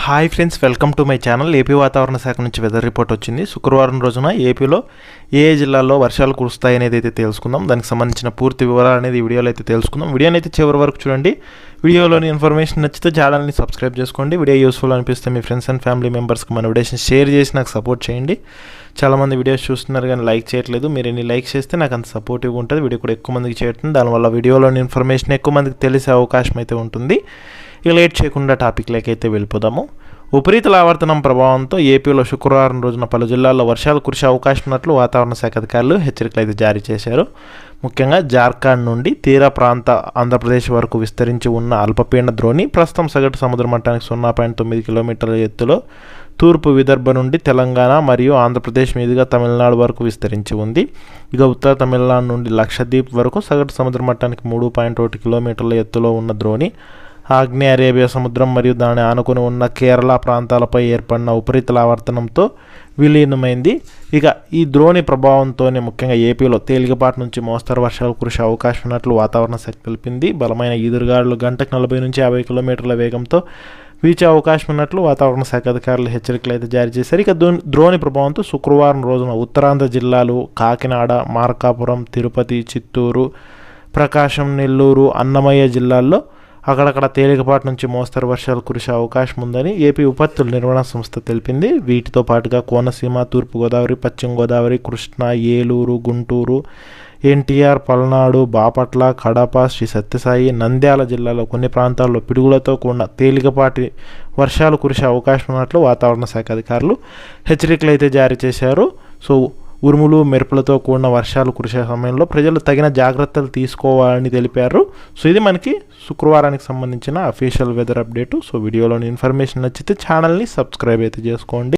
Hi friends, welcome to my channel. AP వాతావరణ శాఖ నుంచి వెదర్ రిపోర్ట్ వచ్చింది. శుక్రవారం రోజున ఏపీలో ఏ జిల్లాల్లో వర్షాలు కురుస్తాయి అనేది అయితే తెలుసుకుందాం. దానికి సంబంధించిన పూర్తి వివరాలు అనేది ఈ వీడియోలో అయితే తెలుసుకుందాం. వీడియోని అయితే చివరి వరకు చూడండి. వీడియోలోని ఇన్ఫర్మేషన్ నచ్చితే ఛానల్ని సబ్స్క్రైబ్ చేసుకోండి. వీడియో యూస్ఫుల్ అనిపిస్తే మీ ఫ్రెండ్స్ అండ్ ఫ్యామిలీ మెంబర్స్కి మన వీడియోస్ని షేర్ చేసి నాకు సపోర్ట్ చేయండి. చాలామంది వీడియోస్ చూస్తున్నారు కానీ లైక్ చేయట్లేదు. మీరు ఎన్ని లైక్ చేస్తే నాకు అంత సపోర్టివ్గా ఉంటుంది. వీడియో కూడా ఎక్కువ మందికి చేయట్లేదు. దానివల్ల వీడియోలోని ఇన్ఫర్మేషన్ ఎక్కువ మందికి తెలిసే అవకాశం అయితే ఉంటుంది. ఇక లేట్ చేయకుండా టాపిక్లోకి అయితే వెళ్ళిపోదాము. ఉపరితల ఆవర్తనం ప్రభావంతో ఏపీలో శుక్రవారం రోజున పలు జిల్లాల్లో వర్షాలు కురిసే అవకాశం ఉన్నట్లు వాతావరణ శాఖ అధికారులు హెచ్చరికలు అయితే జారీ చేశారు. ముఖ్యంగా జార్ఖండ్ నుండి తీర ప్రాంత ఆంధ్రప్రదేశ్ వరకు విస్తరించి ఉన్న అల్పపీడన ద్రోణి ప్రస్తుతం సగటు సముద్ర మట్టానికి 0.9 కిలోమీటర్ల ఎత్తులో తూర్పు విదర్భ నుండి తెలంగాణ మరియు ఆంధ్రప్రదేశ్ మీదుగా తమిళనాడు వరకు విస్తరించి ఉంది. ఇక ఉత్తర తమిళనాడు నుండి లక్షద్వీప్ వరకు సగటు సముద్ర మట్టానికి 3.1 కిలోమీటర్ల ఎత్తులో ఉన్న ద్రోణి ఆగ్నేయ అరేబియా సముద్రం మరియు దాని ఆనుకుని ఉన్న కేరళ ప్రాంతాలపై ఏర్పడిన ఉపరితల ఆవర్తనంతో విలీనమైంది. ఇక ఈ ద్రోణి ప్రభావంతోనే ముఖ్యంగా ఏపీలో తేలికపాటి నుంచి మోస్తరు వర్షాలు కురిసే అవకాశం ఉన్నట్లు వాతావరణ శాఖ తెలిపింది. బలమైన ఈదురుగాలులు గంటకు 40 నుంచి 50 కిలోమీటర్ల వేగంతో వీచే అవకాశం ఉన్నట్లు వాతావరణ శాఖ అధికారులు హెచ్చరికలు అయితే జారీ చేశారు. ఇక ద్రోణి ప్రభావంతో శుక్రవారం రోజున ఉత్తరాంధ్ర జిల్లాలు కాకినాడ, మార్కాపురం, తిరుపతి, చిత్తూరు, ప్రకాశం, నెల్లూరు, అన్నమయ్య జిల్లాల్లో అక్కడక్కడ తేలికపాటి నుంచి మోస్తరు వర్షాలు కురిసే అవకాశం ఉందని ఏపీ విపత్తుల నిర్వహణ సంస్థ తెలిపింది. వీటితో పాటుగా కోనసీమ, తూర్పుగోదావరి, పశ్చిమ గోదావరి, కృష్ణా, ఏలూరు, గుంటూరు, ఎన్టీఆర్, పల్నాడు, బాపట్ల, కడప, శ్రీ సత్యసాయి, నంద్యాల జిల్లాలో కొన్ని ప్రాంతాల్లో పిడుగులతో కూడిన తేలికపాటి వర్షాలు కురిసే అవకాశం ఉన్నట్లు వాతావరణ శాఖ అధికారులు హెచ్చరికలు అయితే జారీ చేశారు. సో ఉరుములు మెరుపులతో కూడిన వర్షాలు కురిసే సమయంలో ప్రజలు తగిన జాగ్రత్తలు తీసుకోవాలని తెలిపారు. సో ఇది మనకి శుక్రవారానికి సంబంధించిన అఫీషియల్ వెదర్ అప్డేటు. సో వీడియోలోని ఇన్ఫర్మేషన్ నచ్చితే ఛానల్ని సబ్స్క్రైబ్ అయితే చేసుకోండి.